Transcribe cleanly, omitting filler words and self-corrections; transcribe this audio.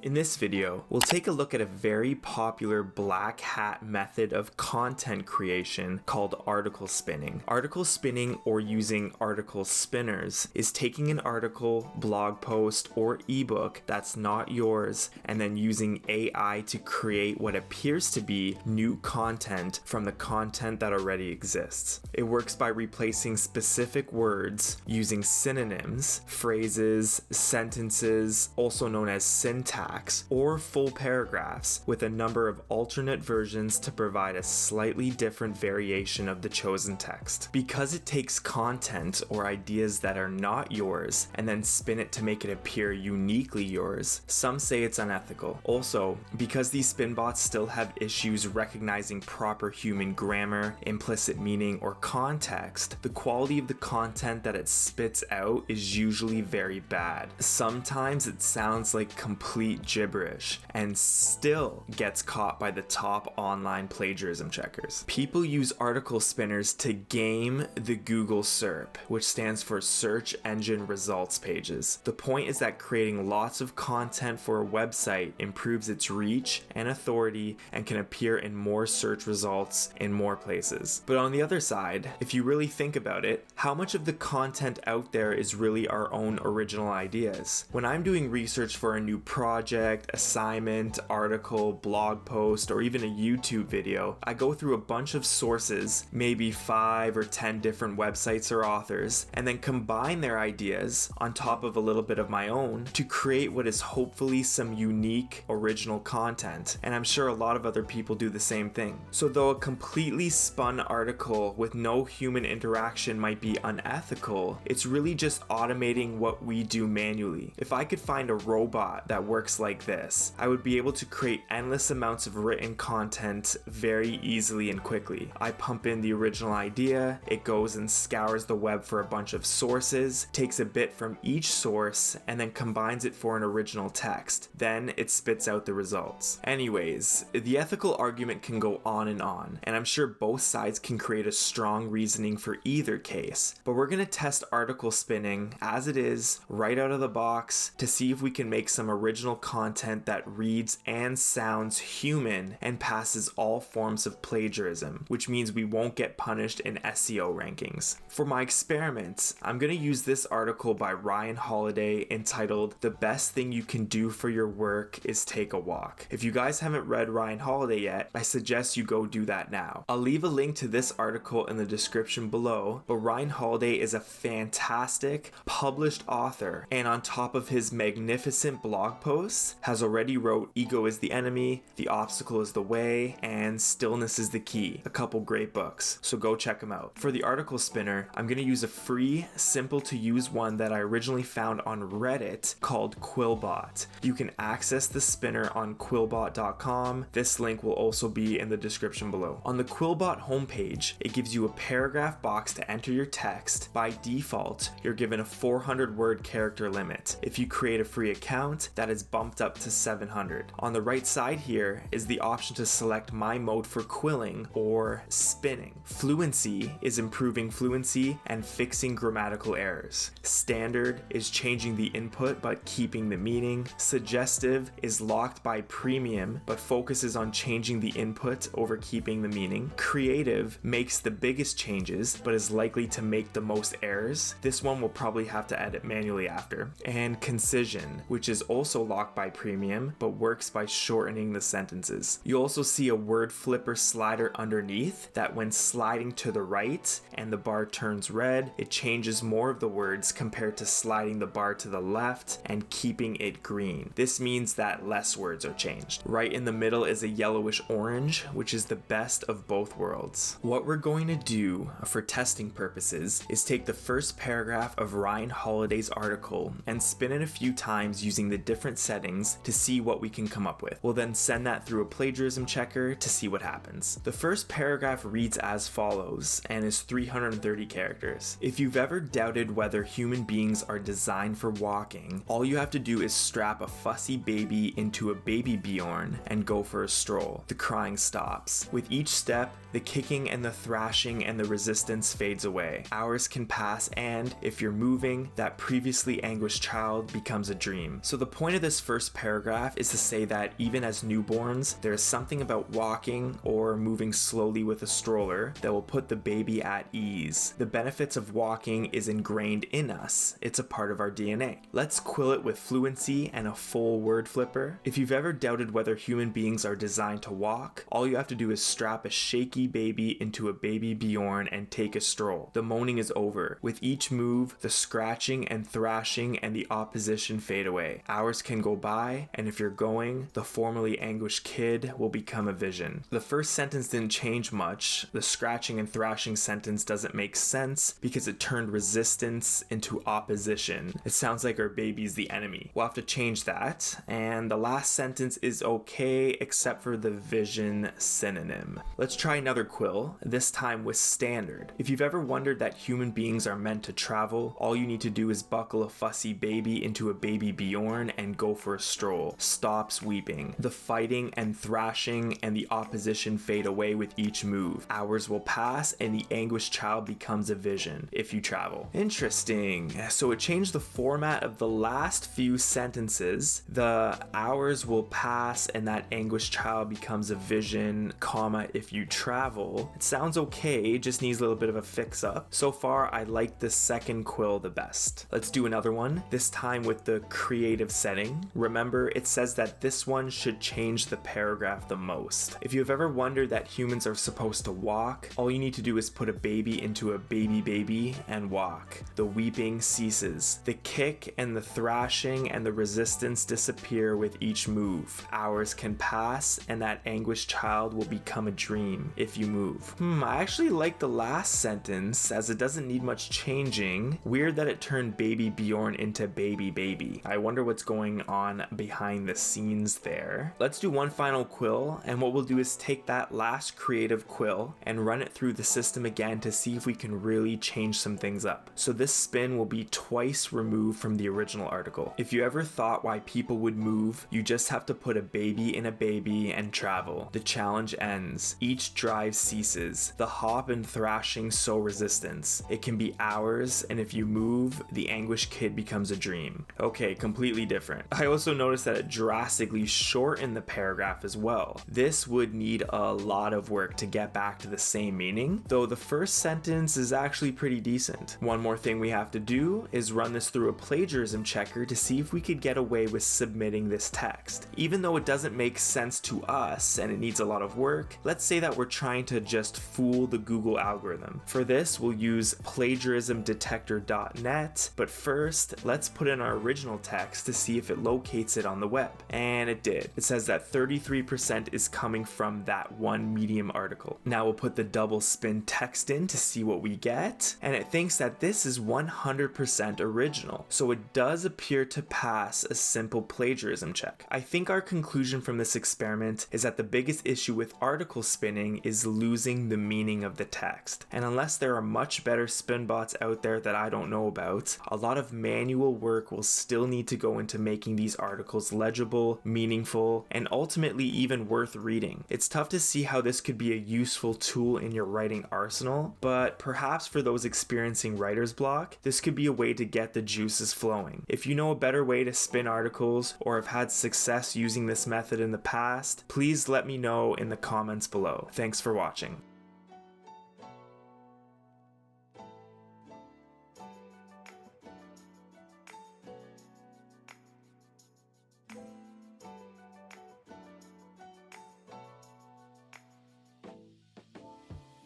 In this video, we'll take a look at a very popular black hat method of content creation called article spinning. Article spinning, or using article spinners, is taking an article, blog post, or ebook that's not yours and then using AI to create what appears to be new content from the content that already exists. It works by replacing specific words using synonyms, phrases, sentences, also known as syntax, or full paragraphs, with a number of alternate versions to provide a slightly different variation of the chosen text. Because it takes content or ideas that are not yours and then spin it to make it appear uniquely yours, some say it's unethical. Also, because these Spinbots still have issues recognizing proper human grammar, implicit meaning, or context, the quality of the content that it spits out is usually very bad. Sometimes it sounds like complete gibberish and still gets caught by the top online plagiarism checkers. People use article spinners to game the Google SERP, which stands for Search Engine Results pages. The point is that creating lots of content for a website improves its reach and authority and can appear in more search results in more places. But on the other side, if you really think about it, how much of the content out there is really our own original ideas? When I'm doing research for a new project, assignment, article, blog post, or even a YouTube video, I go through a bunch of sources, maybe 5 or 10 different websites or authors, and then combine their ideas on top of a little bit of my own to create what is hopefully some unique original content. And I'm sure a lot of other people do the same thing. So though a completely spun article with no human interaction might be unethical, it's really just automating what we do manually. If I could find a robot that works like this, I would be able to create endless amounts of written content very easily and quickly. I pump in the original idea, it goes and scours the web for a bunch of sources, takes a bit from each source, and then combines it for an original text. Then it spits out the results. Anyways, the ethical argument can go on, and I'm sure both sides can create a strong reasoning for either case. But we're gonna test article spinning as it is, right out of the box, to see if we can make some original content that reads and sounds human and passes all forms of plagiarism, which means we won't get punished in SEO rankings. For my experiments, I'm going to use this article by Ryan Holiday entitled "The Best Thing You Can Do for Your Work is Take a Walk." If you guys haven't read Ryan Holiday yet, I suggest you go do that now. I'll leave a link to this article in the description below, but Ryan Holiday is a fantastic published author, and on top of his magnificent blog posts, has already wrote "Ego is the Enemy," "The Obstacle is the Way," and "Stillness is the Key," a couple great books, so go check them out. For the article spinner, I'm going to use a free, simple to use one that I originally found on Reddit called Quillbot. You can access the spinner on quillbot.com. This link will also be in the description below. On the Quillbot homepage, it gives you a paragraph box to enter your text. By default, you're given a 400 word character limit. If you create a free account, that is bumped up to 700. On the right side here is the option to select my mode for quilling or spinning. Fluency is improving fluency and fixing grammatical errors. Standard is changing the input but keeping the meaning. Suggestive is locked by premium but focuses on changing the input over keeping the meaning. Creative makes the biggest changes but is likely to make the most errors. This one will probably have to edit manually after. And concision, which is also locked by premium but works by shortening the sentences. You also see a word flipper slider underneath that when sliding to the right and the bar turns red, it changes more of the words compared to sliding the bar to the left and keeping it green. This means that less words are changed. Right in the middle is a yellowish orange, which is the best of both worlds. What we're going to do for testing purposes is take the first paragraph of Ryan Holiday's article and spin it a few times using the different settings to see what we can come up with. We'll then send that through a plagiarism checker to see what happens. The first paragraph reads as follows and is 330 characters. If you've ever doubted whether human beings are designed for walking, all you have to do is strap a fussy baby into a baby Bjorn and go for a stroll. The crying stops. With each step, the kicking and the thrashing and the resistance fades away. Hours can pass and, if you're moving, that previously anguished child becomes a dream. So the point of this first first paragraph is to say that even as newborns, there is something about walking or moving slowly with a stroller that will put the baby at ease. The benefits of walking is ingrained in us. It's a part of our DNA. Let's quill it with fluency and a full word flipper. If you've ever doubted whether human beings are designed to walk, all you have to do is strap a shaky baby into a baby Bjorn and take a stroll. The moaning is over. With each move, the scratching and thrashing and the opposition fade away. Hours can go by, and if you're going, the formerly anguished kid will become a vision. The first sentence didn't change much. The scratching and thrashing sentence doesn't make sense because it turned resistance into opposition. It sounds like our baby's the enemy. We'll have to change that. And the last sentence is okay except for the vision synonym. Let's try another quill, this time with standard. If you've ever wondered that human beings are meant to travel, all you need to do is buckle a fussy baby into a baby Bjorn and go for a stroll. Stops weeping. The fighting and thrashing and the opposition fade away with each move. Hours will pass and the anguished child becomes a vision if you travel. Interesting. So it changed the format of the last few sentences. The hours will pass and that anguished child becomes a vision, comma, if you travel. It sounds okay, just needs a little bit of a fix up. So far, I like the second quill the best. Let's do another one, this time with the creative setting. Remember, it says that this one should change the paragraph the most. If you've ever wondered that humans are supposed to walk, all you need to do is put a baby into a baby and walk. The weeping ceases. The kick and the thrashing and the resistance disappear with each move. Hours can pass and that anguished child will become a dream if you move. I actually like the last sentence as it doesn't need much changing. Weird that it turned baby Bjorn into baby. I wonder what's going on behind the scenes there. Let's do one final quill, and what we'll do is take that last creative quill and run it through the system again to see if we can really change some things up. So this spin will be twice removed from the original article. If you ever thought why people would move, you just have to put a baby in a baby and travel. The challenge ends. Each drive ceases. The hop and thrashing sow resistance. It can be hours, and if you move, the anguished kid becomes a dream. Okay, completely different. I also noticed that it drastically shortened the paragraph as well. This would need a lot of work to get back to the same meaning, though the first sentence is actually pretty decent. One more thing we have to do is run this through a plagiarism checker to see if we could get away with submitting this text. Even though it doesn't make sense to us and it needs a lot of work, let's say that we're trying to just fool the Google algorithm. For this, we'll use plagiarismdetector.net, but first, let's put in our original text to see if it locates it on the web. And it did. It says that 33% is coming from that one Medium article. Now we'll put the double spin text in to see what we get, and it thinks that this is 100% original, so it does appear to pass a simple plagiarism check. I think our conclusion from this experiment is that the biggest issue with article spinning is losing the meaning of the text, and unless there are much better Spinbots out there that I don't know about, a lot of manual work will still need to go into making these articles legible, meaningful, and ultimately even worth reading. It's tough to see how this could be a useful tool in your writing arsenal, but perhaps for those experiencing writer's block, this could be a way to get the juices flowing. If you know a better way to spin articles or have had success using this method in the past, please let me know in the comments below. Thanks for watching.